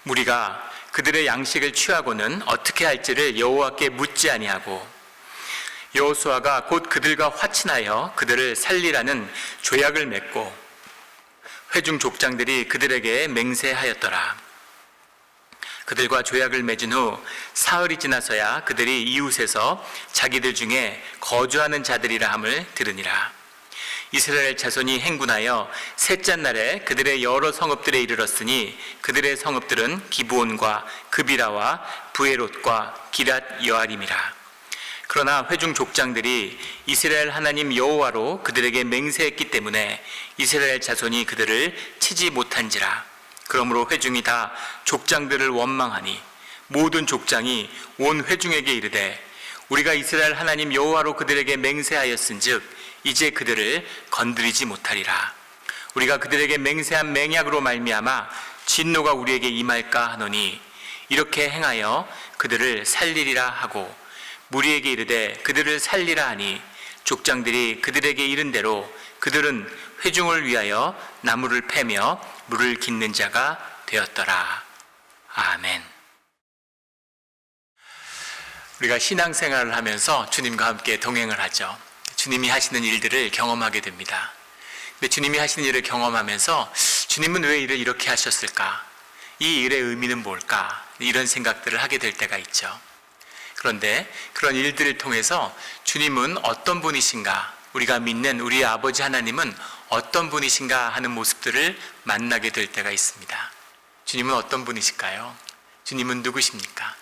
무리가 그들의 양식을 취하고는 어떻게 할지를 여호와께 묻지 아니하고 여호수아가 곧 그들과 화친하여 그들을 살리라는 조약을 맺고 회중 족장들이 그들에게 맹세하였더라. 그들과 조약을 맺은 후 사흘이 지나서야 그들이 이웃에서 자기들 중에 거주하는 자들이라 함을 들으니라. 이스라엘 자손이 행군하여 셋째 날에 그들의 여러 성읍들에 이르렀으니 그들의 성읍들은 기브온과 그비라와 부에롯과 기랏 여아림이라. 그러나 회중 족장들이 이스라엘 하나님 여호와로 그들에게 맹세했기 때문에 이스라엘 자손이 그들을 치지 못한지라. 그러므로 회중이 다 족장들을 원망하니 모든 족장이 온 회중에게 이르되 우리가 이스라엘 하나님 여호와로 그들에게 맹세하였은즉 이제 그들을 건드리지 못하리라. 우리가 그들에게 맹세한 맹약으로 말미암아 진노가 우리에게 임할까 하노니 이렇게 행하여 그들을 살리리라 하고 무리에게 이르되 그들을 살리라 하니 족장들이 그들에게 이른 대로 그들은 회중을 위하여 나무를 패며 물을 깃는 자가 되었더라. 아멘. 우리가 신앙생활을 하면서 주님과 함께 동행을 하죠. 주님이 하시는 일들을 경험하게 됩니다. 근데 주님이 하시는 일을 경험하면서 주님은 왜 일을 이렇게 하셨을까? 이 일의 의미는 뭘까? 이런 생각들을 하게 될 때가 있죠. 그런데 그런 일들을 통해서 주님은 어떤 분이신가? 우리가 믿는 우리 아버지 하나님은 어떤 분이신가 하는 모습들을 만나게 될 때가 있습니다. 주님은 어떤 분이실까요? 주님은 누구십니까?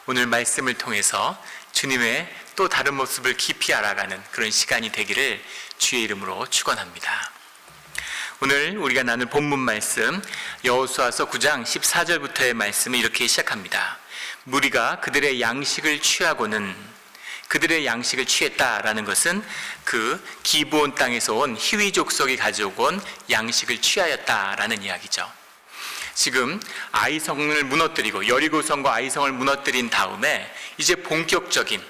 오늘 말씀을 통해서 주님의 또 다른 모습을 깊이 알아가는 그런 시간이 되기를 주의 이름으로 축원합니다. 오늘 우리가 나눌 본문 말씀 여호수아서 9장 14절부터의 말씀을 이렇게 시작합니다. 무리가 그들의 양식을 취하고는, 그들의 양식을 취했다라는 것은 그 기브온 땅에서 온 히위 족속이 가져온 양식을 취하였다라는 이야기죠. 지금 아이성을 무너뜨리고 여리고성과 아이성을 무너뜨린 다음에 이제 본격적인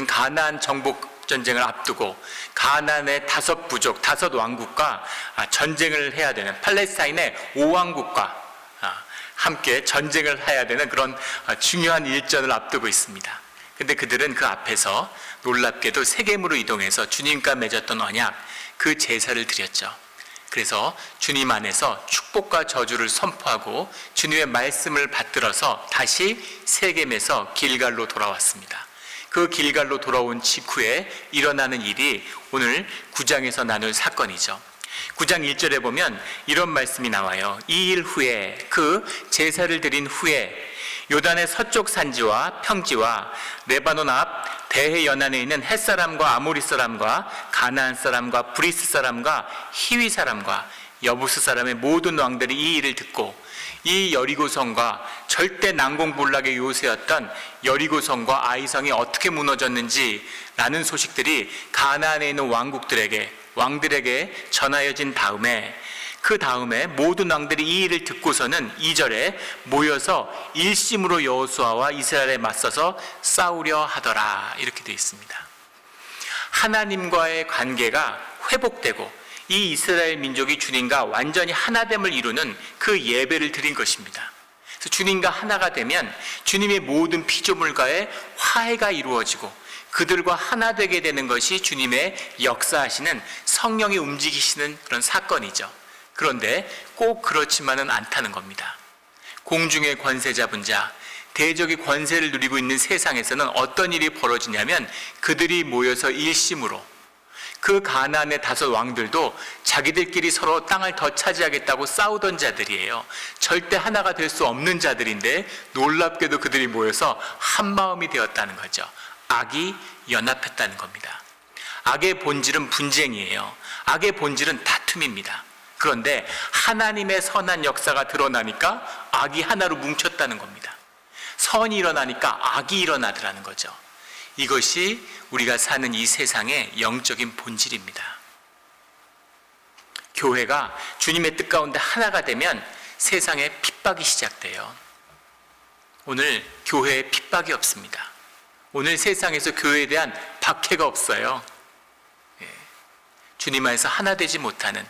가나안 정복 전쟁을 앞두고 가나안의 5부족, 5왕국과 전쟁을 해야 되는 팔레스타인의 5왕국과 함께 전쟁을 해야 되는 그런 중요한 일전을 앞두고 있습니다. 근데 그들은 그 앞에서 놀랍게도 세겜으로 이동해서 주님과 맺었던 언약, 그 제사를 드렸죠. 그래서 주님 안에서 축복과 저주를 선포하고 주님의 말씀을 받들어서 다시 세겜에서 길갈로 돌아왔습니다. 그 길갈로 돌아온 직후에 일어나는 일이 오늘 9장에서 나눌 사건이죠. 9장 1절에 보면 이런 말씀이 나와요. 이 일 후에, 그 제사를 드린 후에 요단의 서쪽 산지와 평지와 레바논 앞 대해 연안에 있는 헷사람과 아모리 사람과 가나안 사람과 브리스 사람과 히위 사람과 여부스 사람의 모든 왕들이 이 일을 듣고 이 여리고성과 절대 난공불락의 요새였던 여리고성과 아이성이 어떻게 무너졌는지 라는 소식들이 가나안에 있는 왕들에게 전하여진 다음에 그 다음에 모든 왕들이 이 일을 듣고서는 2절에 모여서 일심으로 여호수아와 이스라엘에 맞서서 싸우려 하더라, 이렇게 되어 있습니다. 하나님과의 관계가 회복되고 이 이스라엘 민족이 주님과 완전히 하나됨을 이루는 그 예배를 드린 것입니다. 그래서 주님과 하나가 되면 주님의 모든 피조물과의 화해가 이루어지고 그들과 하나 되게 되는 것이 주님의 역사하시는 성령이 움직이시는 그런 사건이죠. 그런데 꼭 그렇지만은 않다는 겁니다. 공중의 권세 잡은 자, 대적의 권세를 누리고 있는 세상에서는 어떤 일이 벌어지냐면 그들이 모여서 일심으로, 그 가나안의 5 왕들도 자기들끼리 서로 땅을 더 차지하겠다고 싸우던 자들이에요. 절대 하나가 될 수 없는 자들인데 놀랍게도 그들이 모여서 한 마음이 되었다는 거죠. 악이 연합했다는 겁니다. 악의 본질은 분쟁이에요. 악의 본질은 다툼입니다. 그런데 하나님의 선한 역사가 드러나니까 악이 하나로 뭉쳤다는 겁니다. 선이 일어나니까 악이 일어나더라는 거죠. 이것이 우리가 사는 이 세상의 영적인 본질입니다. 교회가 주님의 뜻 가운데 하나가 되면 세상에 핍박이 시작돼요. 오늘 교회에 핍박이 없습니다. 오늘 세상에서 교회에 대한 박해가 없어요. 주님 안에서 하나 되지 못하는,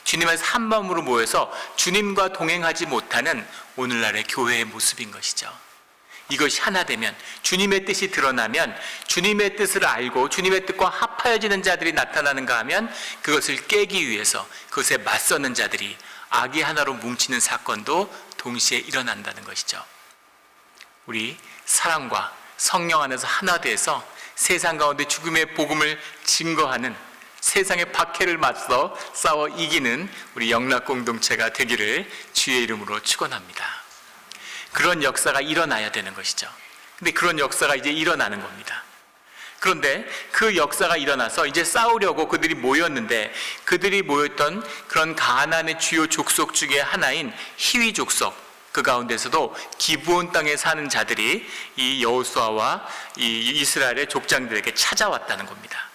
주님 안에서 한 마음으로 모여서 주님과 동행하지 못하는 오늘날의 교회의 모습인 것이죠. 이것이 하나 되면, 주님의 뜻이 드러나면, 주님의 뜻을 알고 주님의 뜻과 합하여지는 자들이 나타나는가 하면 그것을 깨기 위해서 그것에 맞서는 자들이 악이 하나로 뭉치는 사건도 동시에 일어난다는 것이죠. 우리 사랑과 성령 안에서 하나 돼서 세상 가운데 죽음의 복음을 증거하는, 세상의 박해를 맞서 싸워 이기는 우리 영락 공동체가 되기를 주의 이름으로 축원합니다. 그런 역사가 일어나야 되는 것이죠. 근데 그런 역사가 이제 일어나는 겁니다. 그런데 그 역사가 일어나서 이제 싸우려고 그들이 모였는데, 그들이 모였던 그런 가나안의 주요 족속 중에 하나인 히위 족속, 그 가운데서도 기브온 땅에 사는 자들이 이 여호수아와 이 이스라엘의 족장들에게 찾아왔다는 겁니다.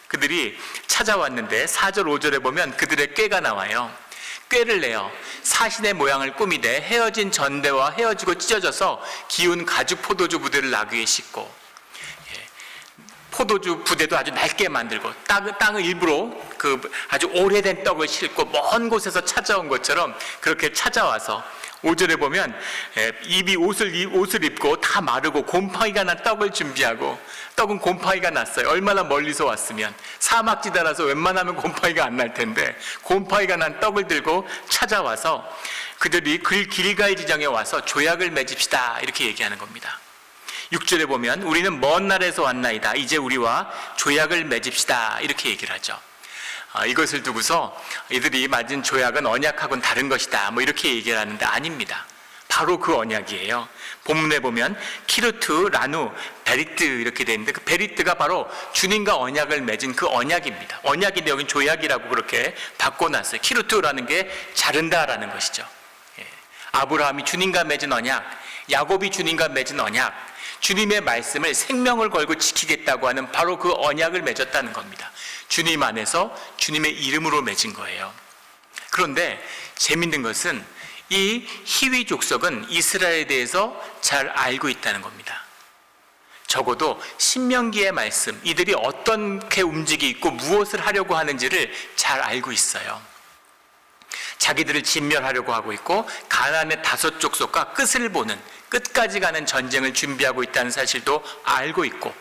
그들이 찾아왔는데 4절 5절에 보면 그들의 꾀가 나와요. 꾀를 내어 사신의 모양을 꾸미되 헤어진 전대와 헤어지고 찢어져서 기운 가죽 포도주 부대를 나귀에 싣고, 포도주 부대도 아주 낡게 만들고 땅을 일부러 그 아주 오래된 떡을 싣고 먼 곳에서 찾아온 것처럼 그렇게 찾아와서, 5절에 보면 입이 옷을 입고 다 마르고 곰팡이가 난 떡을 준비하고, 떡은 곰팡이가 났어요. 얼마나 멀리서 왔으면, 사막지대라서 웬만하면 곰팡이가 안 날 텐데 곰팡이가 난 떡을 들고 찾아와서 그들이 길갈 지정에 와서 조약을 맺읍시다 이렇게 얘기하는 겁니다. 6절에 보면 우리는 먼 날에서 왔나이다, 이제 우리와 조약을 맺읍시다 이렇게 얘기를 하죠. 이것을 두고서 이들이 맺은 조약은 언약하고는 다른 것이다 뭐 이렇게 얘기를 하는데 아닙니다. 바로 그 언약이에요. 본문에 보면 키루트, 라누, 베리트 이렇게 되어 있는데 그 베리트가 바로 주님과 언약을 맺은 그 언약입니다. 언약인데 여긴 조약이라고 그렇게 바꿔놨어요. 키루트라는 게 자른다라는 것이죠. 아브라함이 주님과 맺은 언약, 야곱이 주님과 맺은 언약, 주님의 말씀을 생명을 걸고 지키겠다고 하는 바로 그 언약을 맺었다는 겁니다. 주님 안에서 주님의 이름으로 맺은 거예요. 그런데 재밌는 것은 이 히위 족속은 이스라엘에 대해서 잘 알고 있다는 겁니다. 적어도 신명기의 말씀, 이들이 어떻게 움직이고 무엇을 하려고 하는지를 잘 알고 있어요. 자기들을 진멸하려고 하고 있고 가나안의 5 족속과 끝을 보는, 끝까지 가는 전쟁을 준비하고 있다는 사실도 알고 있고,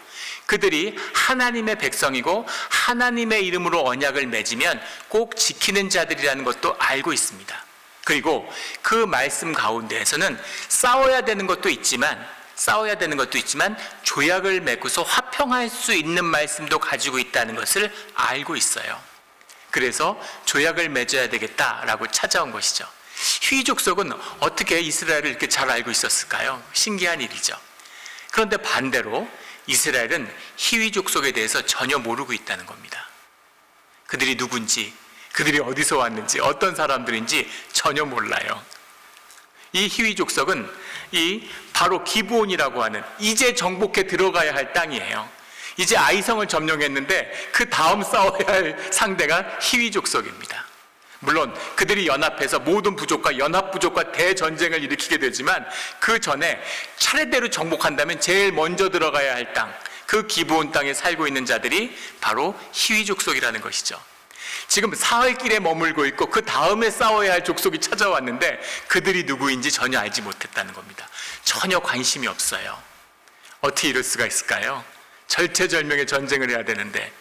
그들이 하나님의 백성이고 하나님의 이름으로 언약을 맺으면 꼭 지키는 자들이라는 것도 알고 있습니다. 그리고 그 말씀 가운데에서는 싸워야 되는 것도 있지만 조약을 맺고서 화평할 수 있는 말씀도 가지고 있다는 것을 알고 있어요. 그래서 조약을 맺어야 되겠다라고 찾아온 것이죠. 히위 족속은 어떻게 이스라엘을 이렇게 잘 알고 있었을까요? 신기한 일이죠. 그런데 반대로 이스라엘은 히위 족속에 대해서 전혀 모르고 있다는 겁니다. 그들이 누군지, 그들이 어디서 왔는지, 어떤 사람들인지 전혀 몰라요. 이 히위 족속은 바로 기브온이라고 하는 이제 정복해 들어가야 할 땅이에요. 이제 아이성을 점령했는데 그 다음 싸워야 할 상대가 히위 족속입니다. 물론 그들이 연합해서 모든 부족과 연합 부족과 대전쟁을 일으키게 되지만 그 전에 차례대로 정복한다면 제일 먼저 들어가야 할 땅, 그 기브온 땅에 살고 있는 자들이 바로 히위 족속이라는 것이죠. 지금 사흘길에 머물고 있고 그 다음에 싸워야 할 족속이 찾아왔는데 그들이 누구인지 전혀 알지 못했다는 겁니다. 전혀 관심이 없어요. 어떻게 이럴 수가 있을까요? 절체절명의 전쟁을 해야 되는데.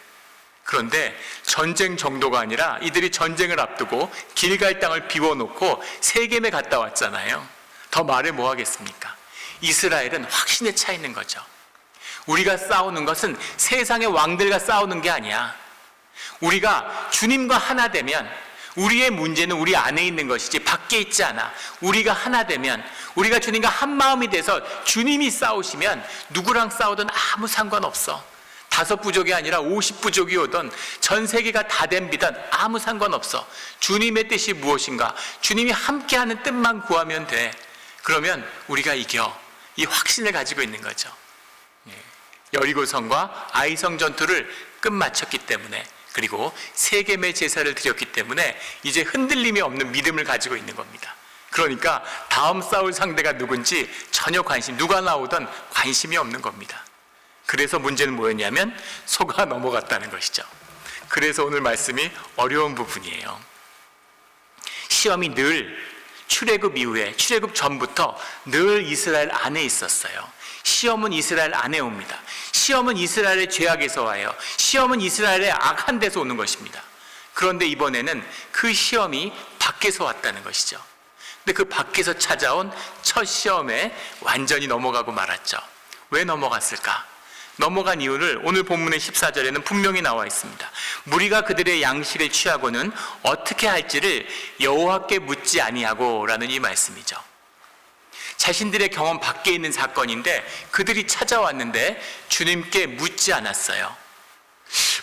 그런데 전쟁 정도가 아니라 이들이 전쟁을 앞두고 길갈 땅을 비워놓고 세겜에 갔다 왔잖아요. 더 말을 뭐 하겠습니까? 이스라엘은 확신에 차 있는 거죠. 우리가 싸우는 것은 세상의 왕들과 싸우는 게 아니야. 우리가 주님과 하나 되면 우리의 문제는 우리 안에 있는 것이지 밖에 있지 않아. 우리가 하나 되면, 우리가 주님과 한 마음이 돼서 주님이 싸우시면 누구랑 싸우든 아무 상관없어. 5 부족이 아니라 50 부족이 오든 전 세계가 다 덤비든 아무 상관없어. 주님의 뜻이 무엇인가, 주님이 함께하는 뜻만 구하면 돼. 그러면 우리가 이겨. 이 확신을 가지고 있는 거죠. 여리고성과 아이성 전투를 끝마쳤기 때문에, 그리고 세겜의 제사를 드렸기 때문에 이제 흔들림이 없는 믿음을 가지고 있는 겁니다. 그러니까 다음 싸울 상대가 누군지 전혀 누가 나오든 관심이 없는 겁니다. 그래서 문제는 뭐였냐면 속아 넘어갔다는 것이죠. 그래서 오늘 말씀이 어려운 부분이에요. 시험이 늘 출애굽 이후에, 출애굽 전부터 늘 이스라엘 안에 있었어요. 시험은 이스라엘 안에 옵니다. 시험은 이스라엘의 죄악에서 와요. 시험은 이스라엘의 악한 데서 오는 것입니다. 그런데 이번에는 그 시험이 밖에서 왔다는 것이죠. 근데 그 밖에서 찾아온 첫 시험에 완전히 넘어가고 말았죠. 왜 넘어갔을까? 넘어간 이유를 오늘 본문의 14절에는 분명히 나와 있습니다. 무리가 그들의 양식을 취하고는 어떻게 할지를 여호와께 묻지 아니하고 라는 이 말씀이죠. 자신들의 경험 밖에 있는 사건인데 그들이 찾아왔는데 주님께 묻지 않았어요.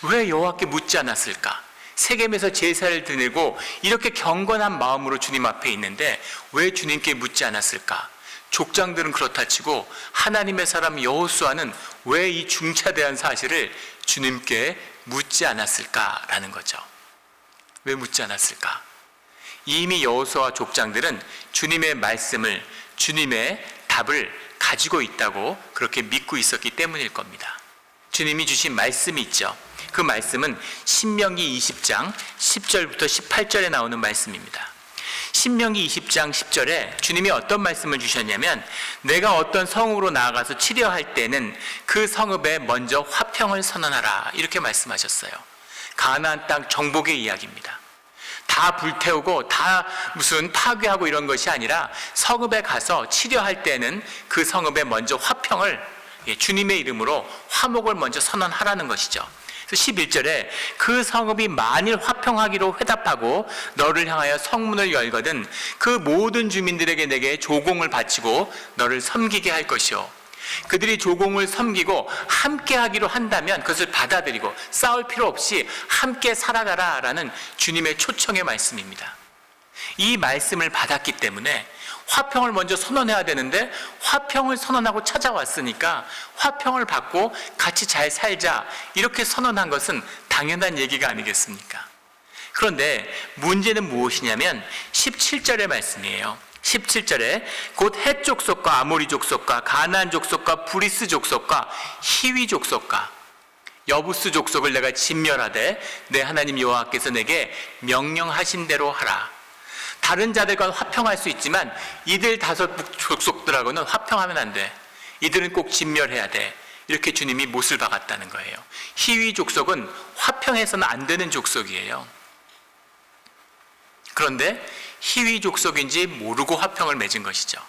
왜 여호와께 묻지 않았을까? 세겜에서 제사를 드리고 이렇게 경건한 마음으로 주님 앞에 있는데 왜 주님께 묻지 않았을까? 족장들은 그렇다 치고 하나님의 사람 여호수아는 왜 이 중차대한 사실을 주님께 묻지 않았을까라는 거죠. 왜 묻지 않았을까? 이미 여호수아와 족장들은 주님의 말씀을, 주님의 답을 가지고 있다고 그렇게 믿고 있었기 때문일 겁니다. 주님이 주신 말씀이 있죠. 그 말씀은 신명기 20장 10절부터 18절에 나오는 말씀입니다. 신명기 20장 10절에 주님이 어떤 말씀을 주셨냐면, 내가 어떤 성읍으로 나아가서 치려할 때는 그 성읍에 먼저 화평을 선언하라, 이렇게 말씀하셨어요. 가나안 땅 정복의 이야기입니다. 다 불태우고 다 무슨 파괴하고 이런 것이 아니라 성읍에 가서 치려할 때는 그 성읍에 먼저 화평을, 주님의 이름으로 화목을 먼저 선언하라는 것이죠. 11절에 그 성읍이 만일 화평하기로 회답하고 너를 향하여 성문을 열거든 그 모든 주민들에게 내게 조공을 바치고 너를 섬기게 할 것이요, 그들이 조공을 섬기고 함께 하기로 한다면 그것을 받아들이고 싸울 필요 없이 함께 살아가라 라는 주님의 초청의 말씀입니다. 이 말씀을 받았기 때문에 화평을 먼저 선언해야 되는데 화평을 선언하고 찾아왔으니까 화평을 받고 같이 잘 살자, 이렇게 선언한 것은 당연한 얘기가 아니겠습니까? 그런데 문제는 무엇이냐면 17절의 말씀이에요. 17절에 곧 헷 족속과 아모리 족속과 가나안 족속과 브리스 족속과 히위 족속과 여부스 족속을 내가 진멸하되 내 하나님 여호와께서 내게 명령하신 대로 하라. 다른 자들과는 화평할 수 있지만 이들 5 족속들하고는 화평하면 안 돼. 이들은 꼭 진멸해야 돼. 이렇게 주님이 못을 박았다는 거예요. 히위 족속은 화평해서는 안 되는 족속이에요. 그런데 히위 족속인지 모르고 화평을 맺은 것이죠.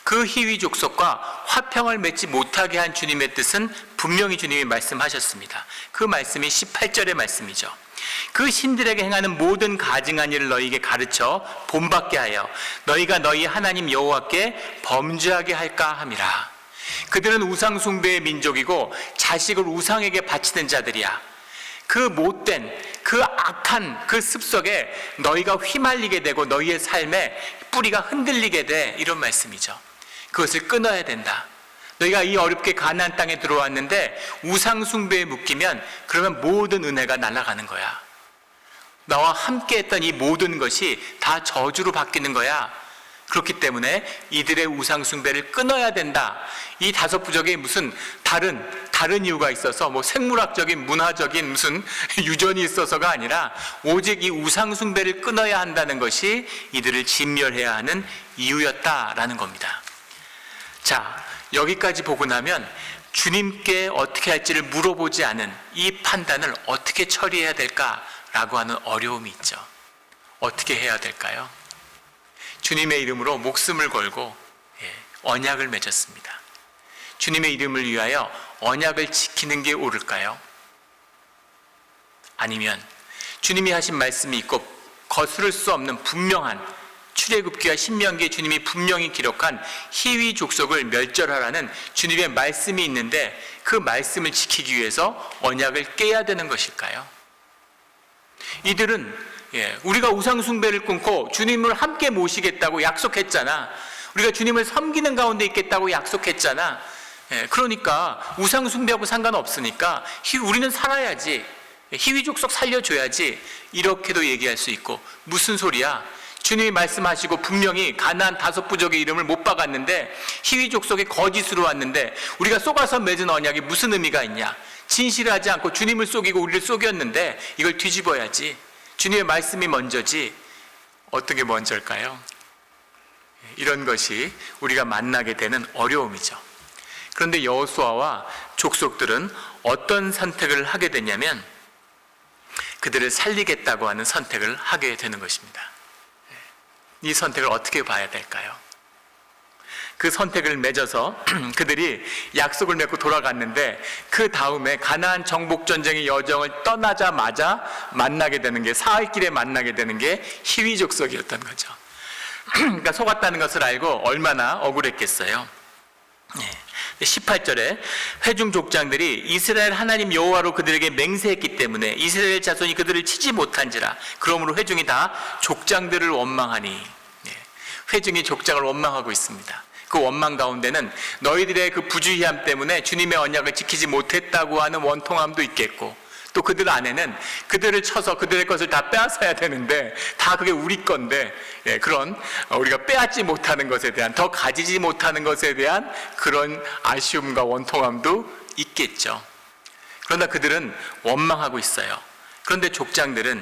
그 히위 족속과 화평을 맺지 못하게 한 주님의 뜻은 분명히 주님이 말씀하셨습니다. 그 말씀이 18절의 말씀이죠. 그 신들에게 행하는 모든 가증한 일을 너희에게 가르쳐 본받게 하여 너희가 너희 하나님 여호와께 범죄하게 할까 함이라. 그들은 우상 숭배의 민족이고 자식을 우상에게 바치는 자들이야. 그 못된, 그 악한 그 습속에 너희가 휘말리게 되고 너희의 삶에 뿌리가 흔들리게 돼, 이런 말씀이죠. 그것을 끊어야 된다. 너희가 이 어렵게 가나안 땅에 들어왔는데 우상 숭배에 묶이면 그러면 모든 은혜가 날아가는 거야. 나와 함께 했던 이 모든 것이 다 저주로 바뀌는 거야. 그렇기 때문에 이들의 우상 숭배를 끊어야 된다. 이 5 부족에 무슨 다른 이유가 있어서 뭐 생물학적인 문화적인 무슨 유전이 있어서가 아니라 오직 이 우상 숭배를 끊어야 한다는 것이 이들을 진멸해야 하는 이유였다라는 겁니다. 자, 여기까지 보고 나면 주님께 어떻게 할지를 물어보지 않은 이 판단을 어떻게 처리해야 될까라고 하는 어려움이 있죠. 어떻게 해야 될까요? 주님의 이름으로 목숨을 걸고 언약을 맺었습니다. 주님의 이름을 위하여 언약을 지키는 게 옳을까요? 아니면 주님이 하신 말씀이 있고 거스를 수 없는 분명한 출애굽기와 신명기에 주님이 분명히 기록한 히위 족속을 멸절하라는 주님의 말씀이 있는데 그 말씀을 지키기 위해서 언약을 깨야 되는 것일까요? 이들은 우리가 우상 숭배를 끊고 주님을 함께 모시겠다고 약속했잖아. 우리가 주님을 섬기는 가운데 있겠다고 약속했잖아. 그러니까 우상 숭배하고 상관없으니까 우리는 살아야지, 히위 족속 살려줘야지, 이렇게도 얘기할 수 있고, 무슨 소리야? 주님이 말씀하시고 분명히 가나안 5 부족의 이름을 못 박았는데 히위 족속의 거짓으로 왔는데 우리가 속아서 맺은 언약이 무슨 의미가 있냐? 진실하지 않고 주님을 속이고 우리를 속였는데 이걸 뒤집어야지. 주님의 말씀이 먼저지. 어떤 게 먼저일까요? 이런 것이 우리가 만나게 되는 어려움이죠. 그런데 여호수아와 족속들은 어떤 선택을 하게 되냐면 그들을 살리겠다고 하는 선택을 하게 되는 것입니다. 이 선택을 어떻게 봐야 될까요? 그 선택을 맺어서 그들이 약속을 맺고 돌아갔는데 그 다음에 가나안 정복전쟁의 여정을 떠나자마자 만나게 되는 게, 사흘길에 만나게 되는 게 히위 족속이었던 거죠. 그러니까 속았다는 것을 알고 얼마나 억울했겠어요. 18절에 회중 족장들이 이스라엘 하나님 여호와로 그들에게 맹세했기 때문에 이스라엘 자손이 그들을 치지 못한지라. 그러므로 회중이 다 족장들을 원망하니, 회중이 족장을 원망하고 있습니다. 그 원망 가운데는 너희들의 그 부주의함 때문에 주님의 언약을 지키지 못했다고 하는 원통함도 있겠고, 또 그들 안에는 그들을 쳐서 그들의 것을 다 빼앗아야 되는데 다 그게 우리 건데, 그런 우리가 빼앗지 못하는 것에 대한, 더 가지지 못하는 것에 대한 그런 아쉬움과 원통함도 있겠죠. 그러나 그들은 원망하고 있어요. 그런데 족장들은,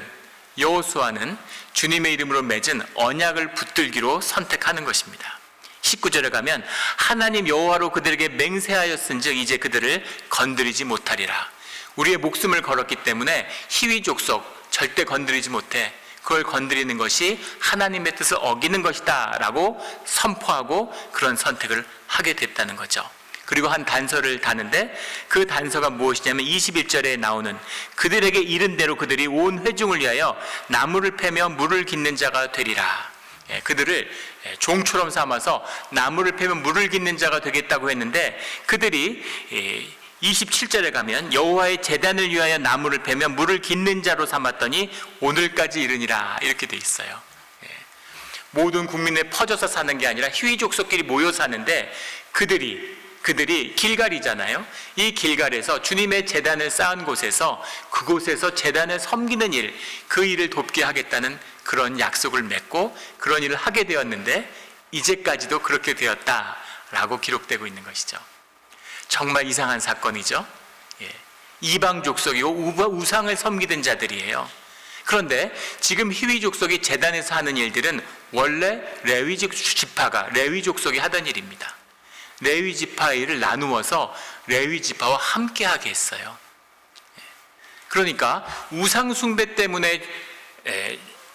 여호수아는 주님의 이름으로 맺은 언약을 붙들기로 선택하는 것입니다. 19절에 가면 하나님 여호와로 그들에게 맹세하였은즉 이제 그들을 건드리지 못하리라. 우리의 목숨을 걸었기 때문에 히위 족속 절대 건드리지 못해. 그걸 건드리는 것이 하나님의 뜻을 어기는 것이다 라고 선포하고 그런 선택을 하게 됐다는 거죠. 그리고 한 단서를 다는데 그 단서가 무엇이냐면 21절에 나오는 그들에게 이른 대로 그들이 온 회중을 위하여 나무를 패며 물을 깃는 자가 되리라. 그들을 종처럼 삼아서 나무를 패면 물을 깃는 자가 되겠다고 했는데, 그들이 27절에 가면 여호와의 제단을 위하여 나무를 패며 물을 깃는 자로 삼았더니 오늘까지 이르니라, 이렇게 돼 있어요. 모든 국민에 퍼져서 사는 게 아니라 히위 족속끼리 모여 사는데 그들이 길갈이잖아요. 이 길갈에서 주님의 제단을 쌓은 곳에서, 그곳에서 제단을 섬기는 일, 그 일을 돕게 하겠다는 그런 약속을 맺고 그런 일을 하게 되었는데 이제까지도 그렇게 되었다라고 기록되고 있는 것이죠. 정말 이상한 사건이죠. 이방 족속이고 우상을 섬기던 자들이에요. 그런데 지금 히위 족속이 제단에서 하는 일들은 원래 레위 지파가, 레위 족속이 하던 일입니다. 레위 지파의 일을 나누어서 레위 지파와 함께하게 했어요. 그러니까 우상 숭배 때문에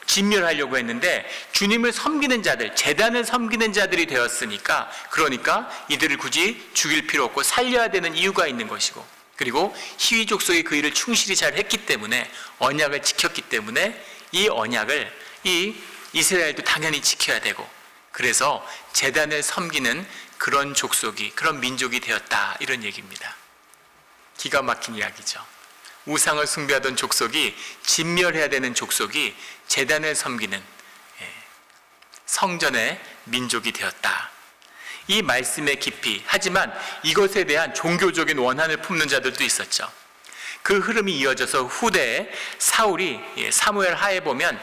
진멸하려고 했는데 주님을 섬기는 자들, 제단을 섬기는 자들이 되었으니까, 그러니까 이들을 굳이 죽일 필요 없고 살려야 되는 이유가 있는 것이고, 그리고 히위 족속이 그 일을 충실히 잘 했기 때문에, 언약을 지켰기 때문에 이 언약을 이 이스라엘도 당연히 지켜야 되고, 그래서 제단을 섬기는 그런 족속이, 그런 민족이 되었다, 이런 얘기입니다. 기가 막힌 이야기죠. 우상을 숭배하던 족속이, 진멸해야 되는 족속이 제단을 섬기는 성전의 민족이 되었다. 이 말씀의 깊이, 하지만 이것에 대한 종교적인 원한을 품는 자들도 있었죠. 그 흐름이 이어져서 후대에 사울이, 사무엘 하에 보면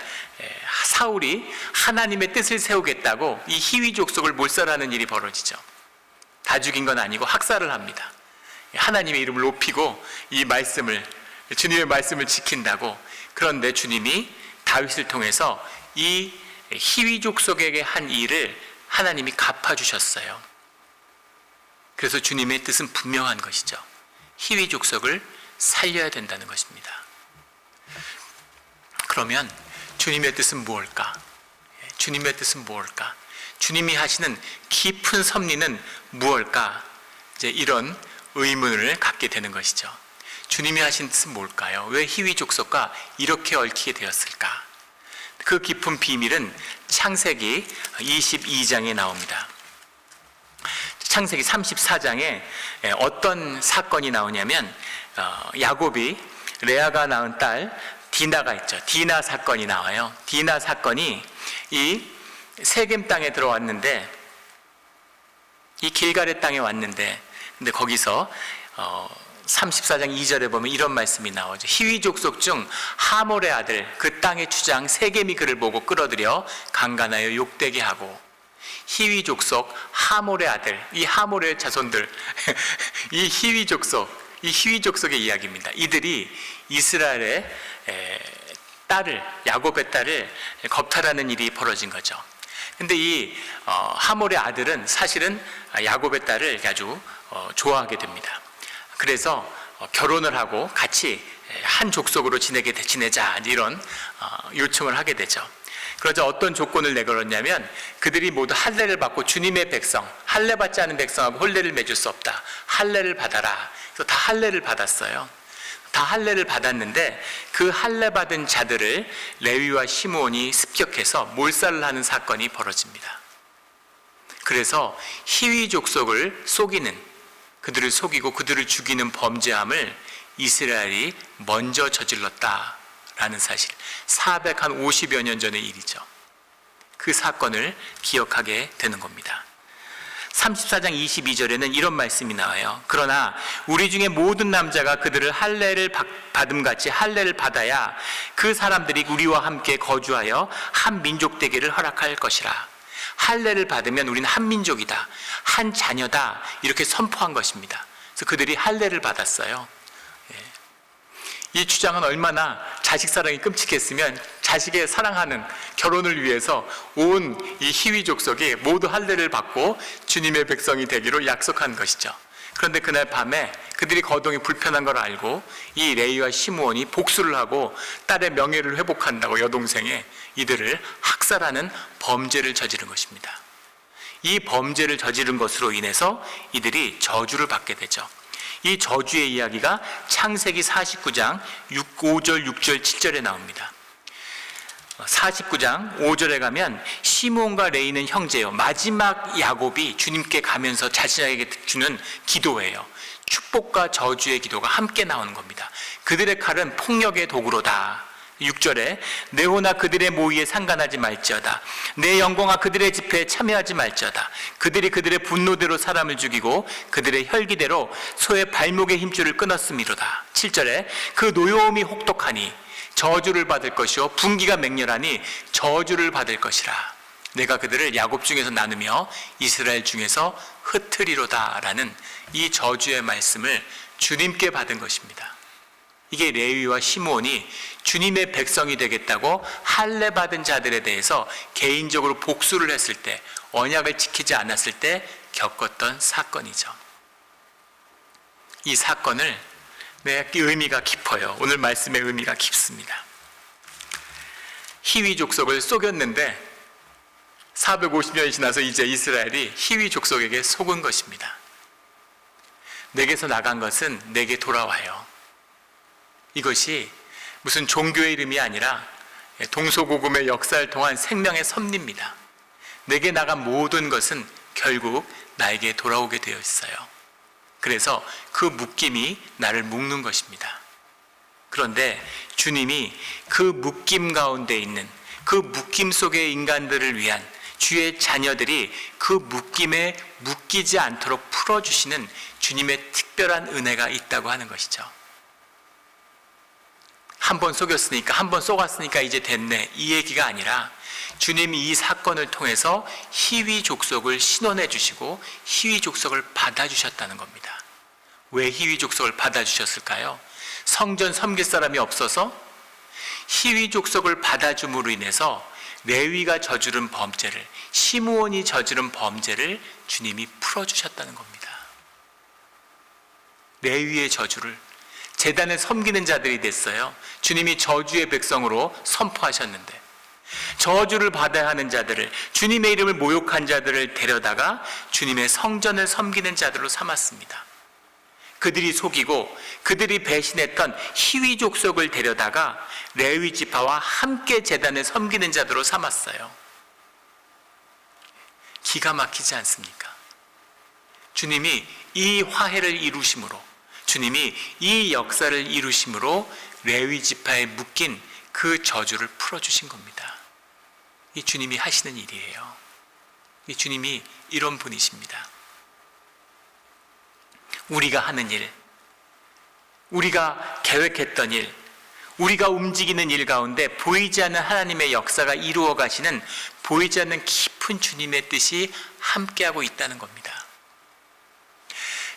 사울이 하나님의 뜻을 세우겠다고 이 히위 족속을 몰살하는 일이 벌어지죠. 다 죽인 건 아니고 학살을 합니다. 하나님의 이름을 높이고 이 말씀을, 주님의 말씀을 지킨다고. 그런데 주님이 다윗을 통해서 이 히위 족속에게 한 일을 하나님이 갚아주셨어요. 그래서 주님의 뜻은 분명한 것이죠. 히위 족속을 살려야 된다는 것입니다. 그러면 주님의 뜻은 무엇일까? 주님의 뜻은 무엇일까? 주님이 하시는 깊은 섭리는 무엇일까? 이제 이런 의문을 갖게 되는 것이죠. 주님이 하신 뜻은 뭘까요? 왜 히위 족속과 이렇게 얽히게 되었을까? 그 깊은 비밀은 창세기 22장에 나옵니다. 창세기 34장에 어떤 사건이 나오냐면 야곱이 레아가 낳은 딸 디나가 있죠. 디나 사건이 나와요. 디나 사건이 이 세겜 땅에 들어왔는데, 이 길갈의 땅에 왔는데, 근데 거기서 34장 2절에 보면 이런 말씀이 나오죠. 히위 족속 중 하몰의 아들, 그 땅의 주장 세겜이 그를 보고 끌어들여 강간하여 욕되게 하고. 히위 족속 하몰의 아들, 이 하몰의 자손들 이 히위 족속의 이야기입니다. 이들이 이스라엘의 야곱의 딸을 겁탈하는 일이 벌어진 거죠. 근데 이 하몰의 아들은 사실은 야곱의 딸을 아주 좋아하게 됩니다. 그래서 결혼을 하고 같이 한 족속으로 지내자 이런 요청을 하게 되죠. 그러자 어떤 조건을 내걸었냐면 그들이 모두 할례를 받고 주님의 백성, 할례 받지 않은 백성하고 혼례를 맺을 수 없다. 할례를 받아라. 그래서 다 할례를 받았어요. 다 할례를 받았는데 그 할례 받은 자들을 레위와 시므온이 습격해서 몰살을 하는 사건이 벌어집니다. 그래서 히위 족속을 그들을 속이고 그들을 죽이는 범죄함을 이스라엘이 먼저 저질렀다라는 사실, 450여 년 전의 일이죠. 그 사건을 기억하게 되는 겁니다. 34장 22절에는 이런 말씀이 나와요. 그러나 우리 중에 모든 남자가 그들을 할례를 받음같이 할례를 받아야 그 사람들이 우리와 함께 거주하여 한 민족 되기를 허락할 것이라. 할례를 받으면 우리는 한 민족이다, 한 자녀다, 이렇게 선포한 것입니다. 그래서 그들이 할례를 받았어요. 이 주장은 얼마나 자식 사랑이 끔찍했으면 자식의 사랑하는 결혼을 위해서 온 이 히위 족속이 모두 할례를 받고 주님의 백성이 되기로 약속한 것이죠. 그런데 그날 밤에 그들이 거동이 불편한 걸 알고 이 레위와 시므온이 복수를 하고 딸의 명예를 회복한다고 여동생의 이들을 학살하는 범죄를 저지른 것입니다. 이 범죄를 저지른 것으로 인해서 이들이 저주를 받게 되죠. 이 저주의 이야기가 창세기 49장 5절, 6절, 7절에 나옵니다. 49장 5절에 가면 시므온과 레위는 형제요, 마지막 야곱이 주님께 가면서 자신에게 주는 기도예요. 축복과 저주의 기도가 함께 나오는 겁니다. 그들의 칼은 폭력의 도구로다. 6절에 내 호나 그들의 모의에 상관하지 말지어다. 내 영광아 그들의 집회에 참여하지 말지어다. 그들이 그들의 분노대로 사람을 죽이고 그들의 혈기대로 소의 발목의 힘줄을 끊었음이로다. 7절에 그 노여움이 혹독하니 저주를 받을 것이요 분기가 맹렬하니 저주를 받을 것이라. 내가 그들을 야곱 중에서 나누며 이스라엘 중에서 흩으리로다 라는 이 저주의 말씀을 주님께 받은 것입니다. 이게 레위와 시므온이 주님의 백성이 되겠다고 할례 받은 자들에 대해서 개인적으로 복수를 했을 때, 언약을 지키지 않았을 때 겪었던 사건이죠. 이 사건을 의미가 깊어요. 오늘 말씀의 의미가 깊습니다. 히위 족속을 속였는데 450년이 지나서 이제 이스라엘이 히위 족속에게 속은 것입니다. 내게서 나간 것은 내게 돌아와요. 이것이 무슨 종교의 이름이 아니라 동서고금의 역사를 통한 생명의 섭리입니다. 내게 나간 모든 것은 결국 나에게 돌아오게 되어 있어요. 그래서 그 묶임이 나를 묶는 것입니다. 그런데 주님이 그 묶임 가운데 있는, 그 묶임 속의 인간들을 위한, 주의 자녀들이 그 묶임에 묶이지 않도록 풀어주시는 주님의 특별한 은혜가 있다고 하는 것이죠. 한 번 속였으니까, 한 번 속았으니까 이제 됐네, 이 얘기가 아니라 주님이 이 사건을 통해서 히위 족속을 신원해 주시고 히위 족속을 받아주셨다는 겁니다. 왜 히위 족속을 받아주셨을까요? 성전 섬길 사람이 없어서? 히위 족속을 받아줌으로 인해서 레위가 저지른 범죄를, 시므온이 저지른 범죄를 주님이 풀어주셨다는 겁니다. 레위의 저주를 제단을 섬기는 자들이 됐어요. 주님이 저주의 백성으로 선포하셨는데 저주를 받아야 하는 자들을, 주님의 이름을 모욕한 자들을 데려다가 주님의 성전을 섬기는 자들로 삼았습니다. 그들이 속이고 그들이 배신했던 히위 족속을 데려다가 레위 지파와 함께 제단을 섬기는 자들로 삼았어요. 기가 막히지 않습니까? 주님이 이 화해를 이루심으로, 주님이 이 역사를 이루심으로 레위 지파에 묶인 그 저주를 풀어주신 겁니다. 이 주님이 하시는 일이에요. 이 주님이 이런 분이십니다. 우리가 하는 일, 우리가 계획했던 일, 우리가 움직이는 일 가운데 보이지 않는 하나님의 역사가 이루어 가시는, 보이지 않는 깊은 주님의 뜻이 함께하고 있다는 겁니다.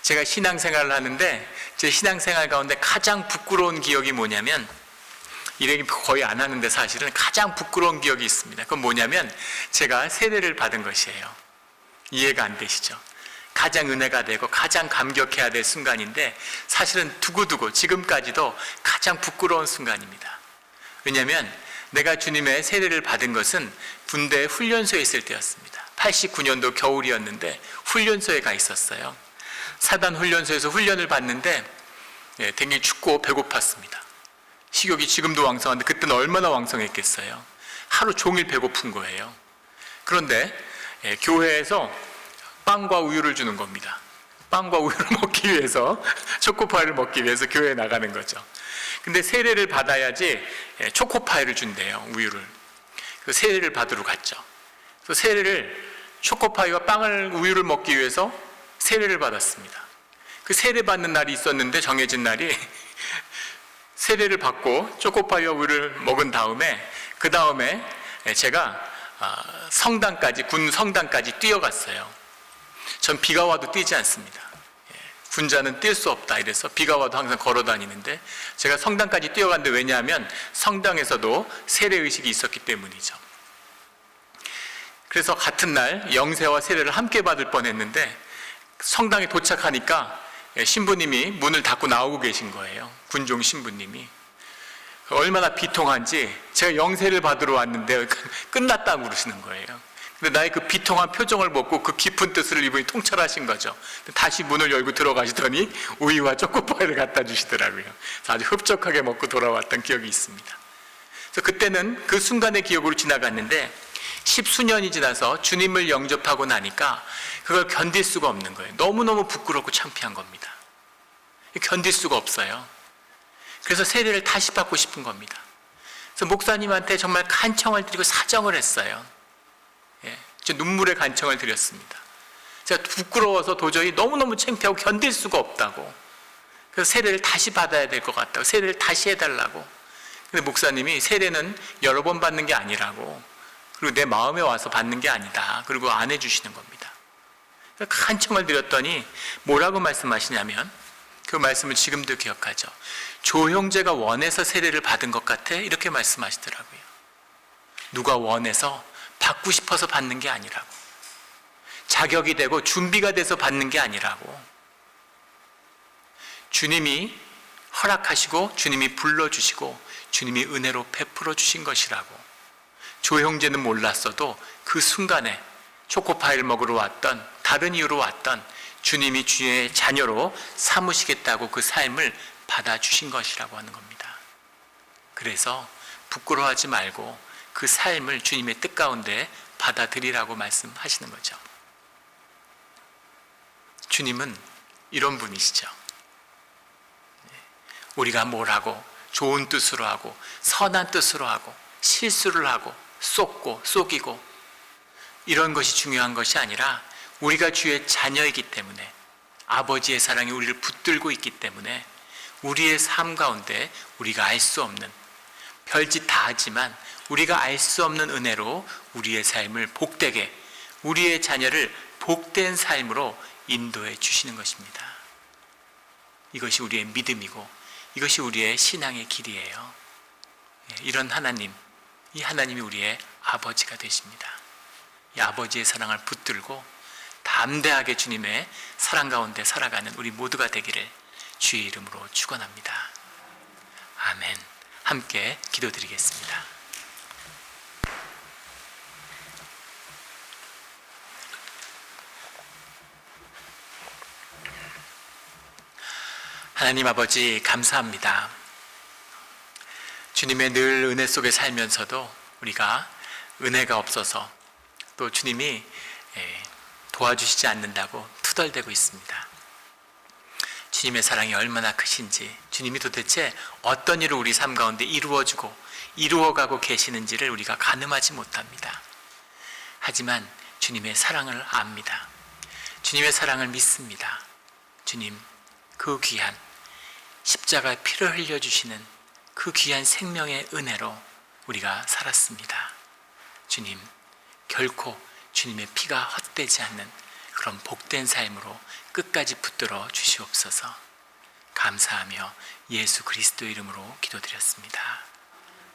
제가 신앙생활을 하는데 제 신앙생활 가운데 가장 부끄러운 기억이 뭐냐면 일행 거의 안 하는데 사실은 가장 부끄러운 기억이 있습니다. 그건 뭐냐면 제가 세례를 받은 것이에요. 이해가 안 되시죠? 가장 은혜가 되고 가장 감격해야 될 순간인데 사실은 두고두고 지금까지도 가장 부끄러운 순간입니다. 왜냐하면 내가 주님의 세례를 받은 것은 군대 훈련소에 있을 때였습니다. 89년도 겨울이었는데 훈련소에 가 있었어요. 사단 훈련소에서 훈련을 받는데 굉장히 춥고 배고팠습니다. 식욕이 지금도 왕성한데 그때는 얼마나 왕성했겠어요. 하루 종일 배고픈 거예요. 그런데 교회에서 빵과 우유를 주는 겁니다. 빵과 우유를 먹기 위해서, 초코파이를 먹기 위해서 교회에 나가는 거죠. 근데 세례를 받아야지 초코파이를 준대요, 우유를. 그 세례를 받으러 갔죠. 그래서 초코파이와 빵을, 우유를 먹기 위해서 세례를 받았습니다. 그 세례 받는 날이 있었는데, 정해진 날이 세례를 받고 초코파이와 우유를 먹은 다음에 그 다음에 제가 성당까지, 군 성당까지 뛰어갔어요. 전 비가 와도 뛰지 않습니다. 군자는 뛸 수 없다 이래서 비가 와도 항상 걸어 다니는데 제가 성당까지 뛰어갔는데, 왜냐하면 성당에서도 세례의식이 있었기 때문이죠. 그래서 같은 날 영세와 세례를 함께 받을 뻔했는데 성당에 도착하니까 신부님이 문을 닫고 나오고 계신 거예요. 군종 신부님이. 얼마나 비통한지, 제가 영세를 받으러 왔는데 끝났다고 그러시는 거예요. 근데 나의 그 비통한 표정을 보고 그 깊은 뜻을 이분이 통찰하신 거죠. 다시 문을 열고 들어가시더니 우유와 초코파이를 갖다 주시더라고요. 아주 흡족하게 먹고 돌아왔던 기억이 있습니다. 그래서 그때는 그 순간의 기억으로 지나갔는데 10수년이 지나서 주님을 영접하고 나니까 그걸 견딜 수가 없는 거예요. 너무너무 부끄럽고 창피한 겁니다. 견딜 수가 없어요. 그래서 세례를 다시 받고 싶은 겁니다. 그래서 목사님한테 정말 간청을 드리고 사정을 했어요. 제 눈물의 간청을 드렸습니다. 제가 부끄러워서 도저히 너무너무 창피하고 견딜 수가 없다고. 그래서 세례를 다시 받아야 될 것 같다고, 세례를 다시 해달라고. 근데 목사님이 세례는 여러 번 받는 게 아니라고, 그리고 내 마음에 와서 받는 게 아니다, 그리고 안 해주시는 겁니다. 간청을 드렸더니 뭐라고 말씀하시냐면, 그 말씀을 지금도 기억하죠. 조 형제가 원해서 세례를 받은 것 같아, 이렇게 말씀하시더라고요. 누가 원해서 받고 싶어서 받는 게 아니라고, 자격이 되고 준비가 돼서 받는 게 아니라고, 주님이 허락하시고 주님이 불러주시고 주님이 은혜로 베풀어 주신 것이라고. 조 형제는 몰랐어도 그 순간에 초코파이를 먹으러 왔던, 다른 이유로 왔던 주님이 주의 자녀로 삼으시겠다고 그 삶을 받아주신 것이라고 하는 겁니다. 그래서 부끄러워하지 말고 그 삶을 주님의 뜻 가운데 받아들이라고 말씀하시는 거죠. 주님은 이런 분이시죠. 우리가 뭘 하고, 좋은 뜻으로 하고, 선한 뜻으로 하고, 실수를 하고, 쏟고 속이고, 이런 것이 중요한 것이 아니라 우리가 주의 자녀이기 때문에, 아버지의 사랑이 우리를 붙들고 있기 때문에 우리의 삶 가운데 우리가 알 수 없는, 별짓 다 하지만 우리가 알 수 없는 은혜로 우리의 삶을 복되게, 우리의 자녀를 복된 삶으로 인도해 주시는 것입니다. 이것이 우리의 믿음이고 이것이 우리의 신앙의 길이에요. 이런 하나님, 이 하나님이 우리의 아버지가 되십니다. 이 아버지의 사랑을 붙들고 담대하게 주님의 사랑 가운데 살아가는 우리 모두가 되기를 주의 이름으로 축원합니다. 아멘. 함께 기도드리겠습니다. 하나님 아버지, 감사합니다. 주님의 늘 은혜 속에 살면서도 우리가 은혜가 없어서 또 주님이 도와주시지 않는다고 투덜대고 있습니다. 주님의 사랑이 얼마나 크신지, 주님이 도대체 어떤 일을 우리 삶 가운데 이루어주고 이루어가고 계시는지를 우리가 가늠하지 못합니다. 하지만 주님의 사랑을 압니다. 주님의 사랑을 믿습니다. 주님, 그 귀한 십자가의 피를 흘려주시는 그 귀한 생명의 은혜로 우리가 살았습니다. 주님, 결코 주님의 피가 헛되지 않는 그런 복된 삶으로 끝까지 붙들어 주시옵소서. 감사하며 예수 그리스도 이름으로 기도드렸습니다.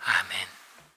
아멘.